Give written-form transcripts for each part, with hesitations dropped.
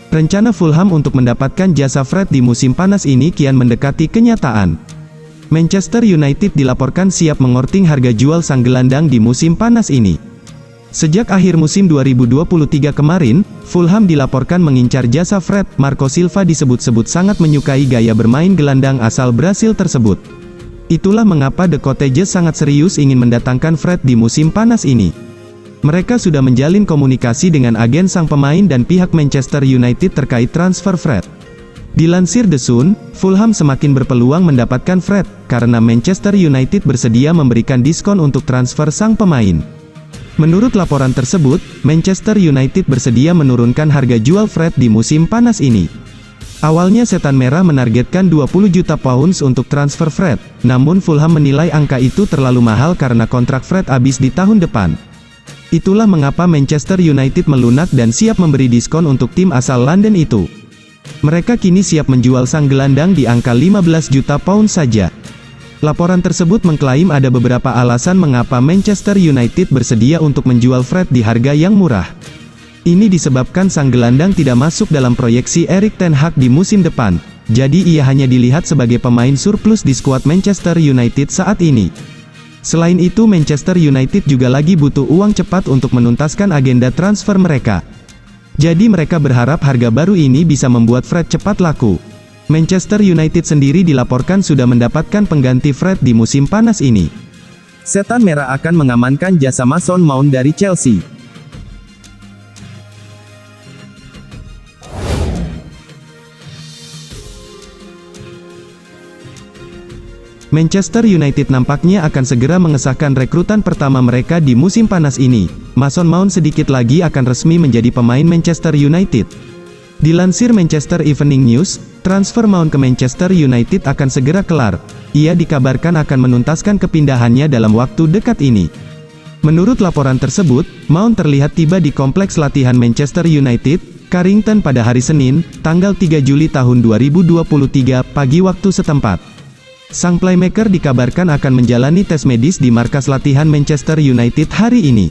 Rencana Fulham untuk mendapatkan jasa Fred di musim panas ini kian mendekati kenyataan. Manchester United dilaporkan siap mengorting harga jual sang gelandang di musim panas ini. Sejak akhir musim 2023 kemarin, Fulham dilaporkan mengincar jasa Fred. Marco Silva disebut-sebut sangat menyukai gaya bermain gelandang asal Brasil tersebut. Itulah mengapa The Cottages sangat serius ingin mendatangkan Fred di musim panas ini. Mereka sudah menjalin komunikasi dengan agen sang pemain dan pihak Manchester United terkait transfer Fred. Dilansir The Sun, Fulham semakin berpeluang mendapatkan Fred, karena Manchester United bersedia memberikan diskon untuk transfer sang pemain. Menurut laporan tersebut, Manchester United bersedia menurunkan harga jual Fred di musim panas ini. Awalnya Setan Merah menargetkan 20 juta pounds untuk transfer Fred, namun Fulham menilai angka itu terlalu mahal karena kontrak Fred habis di tahun depan. Itulah mengapa Manchester United melunak dan siap memberi diskon untuk tim asal London itu. Mereka kini siap menjual sang gelandang di angka 15 juta pounds saja. Laporan tersebut mengklaim ada beberapa alasan mengapa Manchester United bersedia untuk menjual Fred di harga yang murah. Ini disebabkan sang gelandang tidak masuk dalam proyeksi Erik ten Hag di musim depan, jadi ia hanya dilihat sebagai pemain surplus di skuad Manchester United saat ini. Selain itu Manchester United juga lagi butuh uang cepat untuk menuntaskan agenda transfer mereka. Jadi mereka berharap harga baru ini bisa membuat Fred cepat laku. Manchester United sendiri dilaporkan sudah mendapatkan pengganti Fred di musim panas ini. Setan Merah akan mengamankan jasa Mason Mount dari Chelsea. Manchester United nampaknya akan segera mengesahkan rekrutan pertama mereka di musim panas ini. Mason Mount sedikit lagi akan resmi menjadi pemain Manchester United. Dilansir Manchester Evening News, transfer Mount ke Manchester United akan segera kelar. Ia dikabarkan akan menuntaskan kepindahannya dalam waktu dekat ini. Menurut laporan tersebut, Mount terlihat tiba di kompleks latihan Manchester United, Carrington pada hari Senin, tanggal 3 Juli tahun 2023, pagi waktu setempat. Sang playmaker dikabarkan akan menjalani tes medis di markas latihan Manchester United hari ini.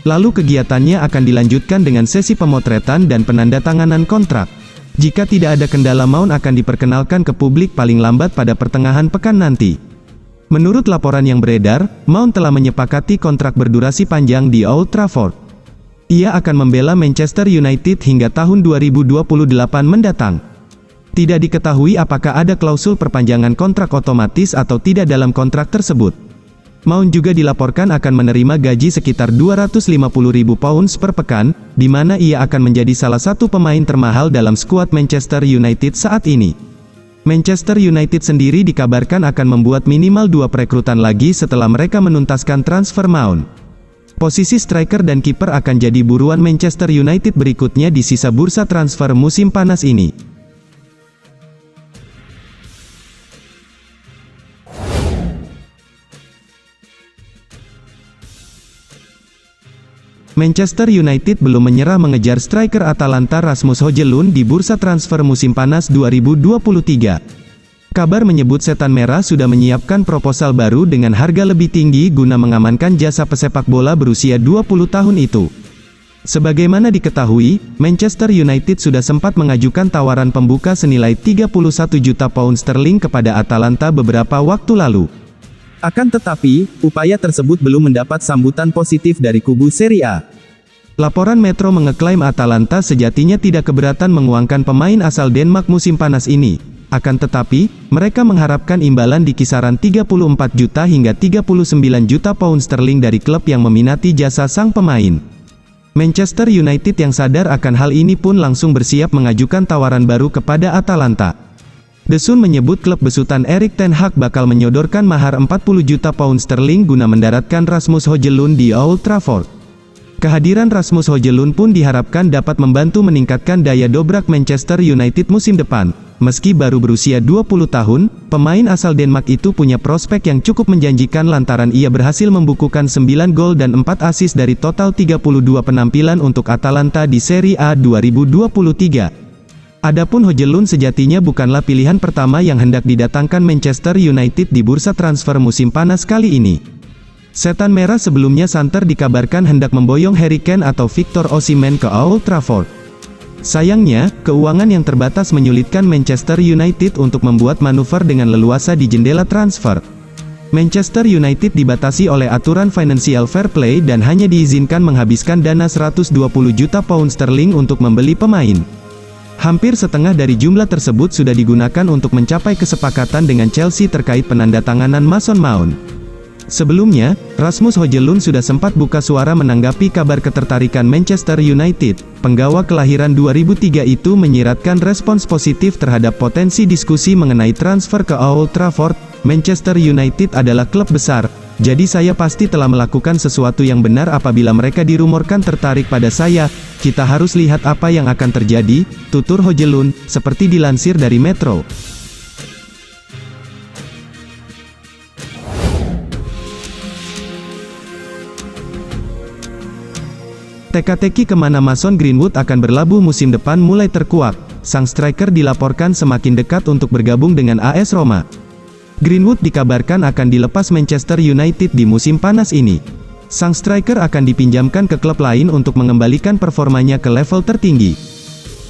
Lalu kegiatannya akan dilanjutkan dengan sesi pemotretan dan penandatanganan kontrak. Jika tidak ada kendala Mount akan diperkenalkan ke publik paling lambat pada pertengahan pekan nanti. Menurut laporan yang beredar, Mount telah menyepakati kontrak berdurasi panjang di Old Trafford. Ia akan membela Manchester United hingga tahun 2028 mendatang. Tidak diketahui apakah ada klausul perpanjangan kontrak otomatis atau tidak dalam kontrak tersebut. Mount juga dilaporkan akan menerima gaji sekitar 250.000 pounds per pekan, di mana ia akan menjadi salah satu pemain termahal dalam skuad Manchester United saat ini. Manchester United sendiri dikabarkan akan membuat minimal 2 perekrutan lagi setelah mereka menuntaskan transfer Mount. Posisi striker dan kiper akan jadi buruan Manchester United berikutnya di sisa bursa transfer musim panas ini. Manchester United belum menyerah mengejar striker Atalanta Rasmus Højlund di bursa transfer musim panas 2023. Kabar menyebut Setan Merah sudah menyiapkan proposal baru dengan harga lebih tinggi guna mengamankan jasa pesepak bola berusia 20 tahun itu. Sebagaimana diketahui, Manchester United sudah sempat mengajukan tawaran pembuka senilai 31 juta pound sterling kepada Atalanta beberapa waktu lalu. Akan tetapi, upaya tersebut belum mendapat sambutan positif dari kubu Serie A. Laporan Metro mengeklaim Atalanta sejatinya tidak keberatan menguangkan pemain asal Denmark musim panas ini. Akan tetapi, mereka mengharapkan imbalan di kisaran 34 juta hingga 39 juta pound sterling dari klub yang meminati jasa sang pemain. Manchester United yang sadar akan hal ini pun langsung bersiap mengajukan tawaran baru kepada Atalanta. The Sun menyebut klub besutan Erik ten Hag bakal menyodorkan mahar 40 juta pound sterling guna mendaratkan Rasmus Højlund di Old Trafford. Kehadiran Rasmus Højlund pun diharapkan dapat membantu meningkatkan daya dobrak Manchester United musim depan. Meski baru berusia 20 tahun, pemain asal Denmark itu punya prospek yang cukup menjanjikan lantaran ia berhasil membukukan 9 gol dan 4 assist dari total 32 penampilan untuk Atalanta di Serie A 2023. Adapun Højlund sejatinya bukanlah pilihan pertama yang hendak didatangkan Manchester United di bursa transfer musim panas kali ini. Setan Merah sebelumnya santer dikabarkan hendak memboyong Harry Kane atau Victor Osimhen ke Old Trafford. Sayangnya, keuangan yang terbatas menyulitkan Manchester United untuk membuat manuver dengan leluasa di jendela transfer. Manchester United dibatasi oleh aturan Financial Fair Play dan hanya diizinkan menghabiskan dana 120 juta pound sterling untuk membeli pemain. Hampir setengah dari jumlah tersebut sudah digunakan untuk mencapai kesepakatan dengan Chelsea terkait penandatanganan Mason Mount. Sebelumnya, Rasmus Højlund sudah sempat buka suara menanggapi kabar ketertarikan Manchester United. Penggawa kelahiran 2003 itu menyiratkan respons positif terhadap potensi diskusi mengenai transfer ke Old Trafford. Manchester United adalah klub besar, jadi saya pasti telah melakukan sesuatu yang benar apabila mereka dirumorkan tertarik pada saya. Kita harus lihat apa yang akan terjadi, tutur Højlund, seperti dilansir dari Metro. Teka-teki kemana Mason Greenwood akan berlabuh musim depan mulai terkuak. Sang striker dilaporkan semakin dekat untuk bergabung dengan AS Roma. Greenwood dikabarkan akan dilepas Manchester United di musim panas ini. Sang striker akan dipinjamkan ke klub lain untuk mengembalikan performanya ke level tertinggi.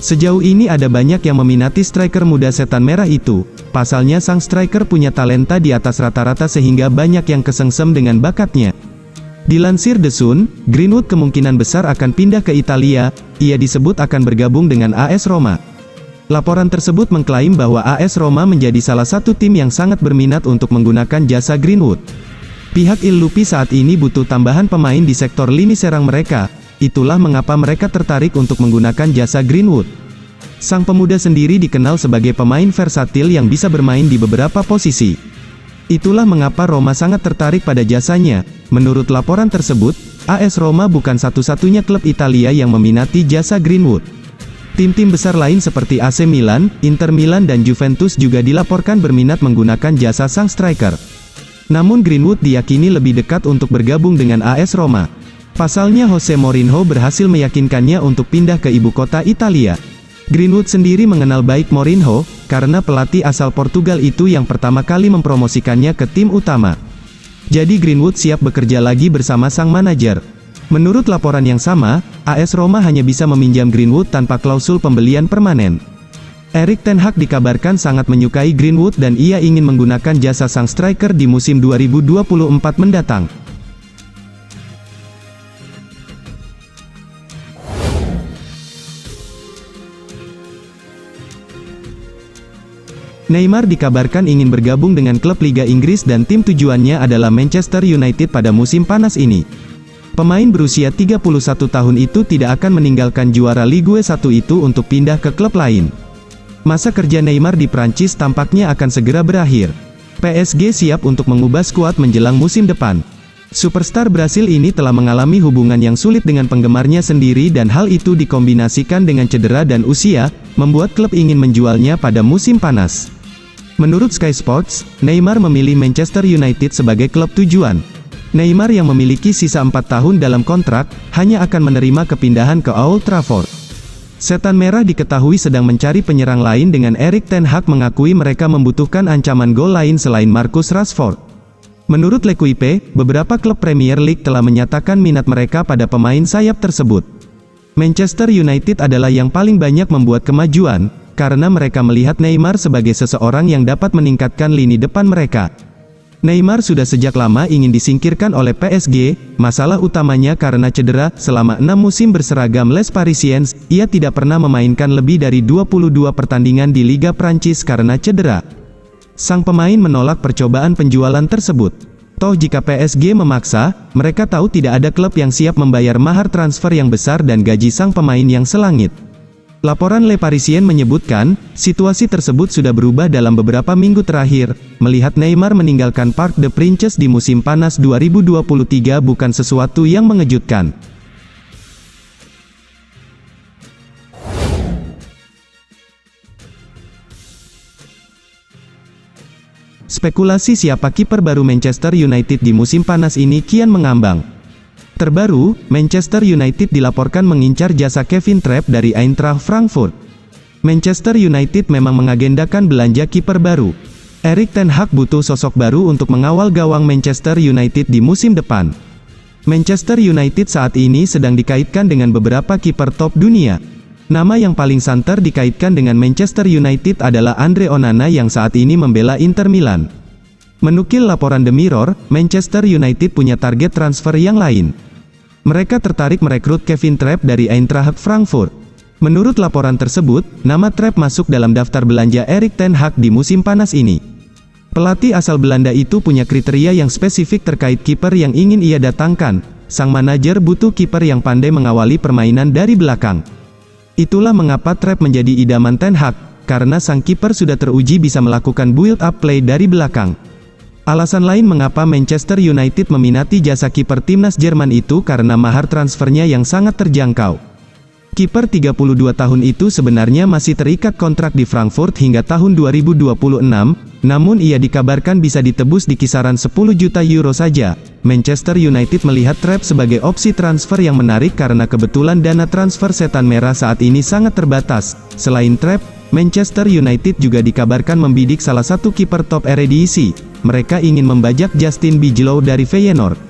Sejauh ini ada banyak yang meminati striker muda setan merah itu. Pasalnya sang striker punya talenta di atas rata-rata sehingga banyak yang kesengsem dengan bakatnya. Dilansir The Sun, Greenwood kemungkinan besar akan pindah ke Italia. Ia disebut akan bergabung dengan AS Roma. Laporan tersebut mengklaim bahwa AS Roma menjadi salah satu tim yang sangat berminat untuk menggunakan jasa Greenwood. Pihak Il Lupi saat ini butuh tambahan pemain di sektor lini serang mereka. Itulah mengapa mereka tertarik untuk menggunakan jasa Greenwood. Sang pemuda sendiri dikenal sebagai pemain versatil yang bisa bermain di beberapa posisi. Itulah mengapa Roma sangat tertarik pada jasanya. Menurut laporan tersebut, AS Roma bukan satu-satunya klub Italia yang meminati jasa Greenwood. Tim-tim besar lain seperti AC Milan, Inter Milan dan Juventus juga dilaporkan berminat menggunakan jasa sang striker. Namun Greenwood diyakini lebih dekat untuk bergabung dengan AS Roma. Pasalnya Jose Mourinho berhasil meyakinkannya untuk pindah ke ibu kota Italia. Greenwood sendiri mengenal baik Mourinho, karena pelatih asal Portugal itu yang pertama kali mempromosikannya ke tim utama. Jadi Greenwood siap bekerja lagi bersama sang manajer. Menurut laporan yang sama, AS Roma hanya bisa meminjam Greenwood tanpa klausul pembelian permanen. Erik ten Hag dikabarkan sangat menyukai Greenwood dan ia ingin menggunakan jasa sang striker di musim 2024 mendatang. Neymar dikabarkan ingin bergabung dengan klub Liga Inggris dan tim tujuannya adalah Manchester United pada musim panas ini. Pemain berusia 31 tahun itu tidak akan meninggalkan juara Ligue 1 itu untuk pindah ke klub lain. Masa kerja Neymar di Prancis tampaknya akan segera berakhir. PSG siap untuk mengubah skuad menjelang musim depan. Superstar Brasil ini telah mengalami hubungan yang sulit dengan penggemarnya sendiri dan hal itu dikombinasikan dengan cedera dan usia, membuat klub ingin menjualnya pada musim panas. Menurut Sky Sports, Neymar memilih Manchester United sebagai klub tujuan. Neymar yang memiliki sisa 4 tahun dalam kontrak, hanya akan menerima kepindahan ke Old Trafford. Setan Merah diketahui sedang mencari penyerang lain dengan Erik ten Hag mengakui mereka membutuhkan ancaman gol lain selain Marcus Rashford. Menurut L'Equipe, beberapa klub Premier League telah menyatakan minat mereka pada pemain sayap tersebut. Manchester United adalah yang paling banyak membuat kemajuan, karena mereka melihat Neymar sebagai seseorang yang dapat meningkatkan lini depan mereka. Neymar sudah sejak lama ingin disingkirkan oleh PSG, masalah utamanya karena cedera. Selama 6 musim berseragam Les Parisiens, ia tidak pernah memainkan lebih dari 22 pertandingan di Liga Prancis karena cedera. Sang pemain menolak percobaan penjualan tersebut. Toh jika PSG memaksa, mereka tahu tidak ada klub yang siap membayar mahar transfer yang besar dan gaji sang pemain yang selangit. Laporan Le Parisien menyebutkan, situasi tersebut sudah berubah dalam beberapa minggu terakhir. Melihat Neymar meninggalkan Parc des Princes di musim panas 2023 bukan sesuatu yang mengejutkan. Spekulasi siapa kiper baru Manchester United di musim panas ini kian mengambang. Terbaru, Manchester United dilaporkan mengincar jasa Kevin Trapp dari Eintracht Frankfurt. Manchester United memang mengagendakan belanja kiper baru. Erik ten Hag butuh sosok baru untuk mengawal gawang Manchester United di musim depan. Manchester United saat ini sedang dikaitkan dengan beberapa kiper top dunia. Nama yang paling santer dikaitkan dengan Manchester United adalah Andre Onana yang saat ini membela Inter Milan. Menukil laporan The Mirror, Manchester United punya target transfer yang lain. Mereka tertarik merekrut Kevin Trapp dari Eintracht Frankfurt. Menurut laporan tersebut, nama Trapp masuk dalam daftar belanja Erik ten Hag di musim panas ini. Pelatih asal Belanda itu punya kriteria yang spesifik terkait kiper yang ingin ia datangkan. Sang manajer butuh kiper yang pandai mengawali permainan dari belakang. Itulah mengapa Trapp menjadi idaman ten Hag, karena sang kiper sudah teruji bisa melakukan build-up play dari belakang. Alasan lain mengapa Manchester United meminati jasa kiper timnas Jerman itu karena mahar transfernya yang sangat terjangkau. Kiper 32 tahun itu sebenarnya masih terikat kontrak di Frankfurt hingga tahun 2026, namun ia dikabarkan bisa ditebus di kisaran 10 juta euro saja. Manchester United melihat Trapp sebagai opsi transfer yang menarik karena kebetulan dana transfer setan merah saat ini sangat terbatas. Selain Trapp, Manchester United juga dikabarkan membidik salah satu kiper top Eredivisie. Mereka ingin membajak Justin Bijlow dari Feyenoord.